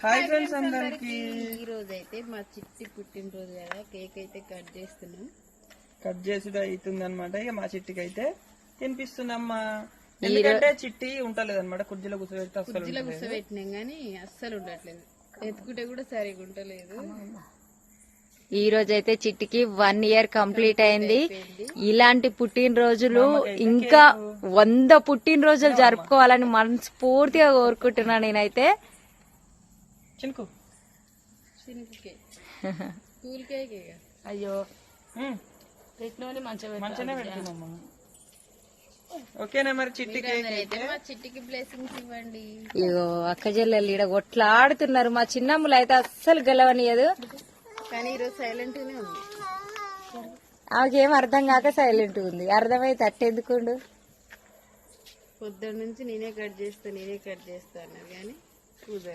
Hi friends అందరికి. ఈ రోజు అయితే మా చిట్టి పుట్టినరోజు కదా, కేక్ అయితే కట్ చేస్తున్నాం. కట్ చేసుడు అవుతుంది అనమాట. ఇక మా చిట్టికి అయితే తినిపిస్తున్నామ్మా. ఎందుకంటే చిట్టి ఉంటలేదు అనమాట. కుర్జీలో కూర్చోబెట్టినాం గానీ అస్సలు ఉండట్లేదు. ఎత్తుకుంటే కూడా సరిగా ఉండలేదు. ఈ రోజు అయితే చిట్టికి 1 year కంప్లీట్ అయింది. ఇలాంటి పుట్టినరోజులు ఇంకా 100 పుట్టినరోజులు జరుపుకోవాలని మనస్ఫూర్తిగా కోరుకుంటున్నాను నేనైతే. చినుకు కూల్ కేక్ అయ్యో మంచిగానే పెడుతున్నామ్మా. ఓకేనా మరి చిట్టి కేక్ అయితే మా చిట్టికి బ్లెస్సింగ్స్ ఇవ్వండి. ఇగో అక్క చెల్లెలు ఈడ కొట్లాడుతున్నారు. మా చిన్నమ్మలు అయితే అస్సలు గెలవనియదు. కానీ ఈరోజు సైలెంట్ గానే ఉంది. ఆమెకేం అర్థం కాక సైలెంట్ ఉంది. అర్థమైతే అట్టెందుకుండు. పొద్దున్న నుంచి నేనే కట్ చేస్తా అన్నారు కానీ కుదరలే.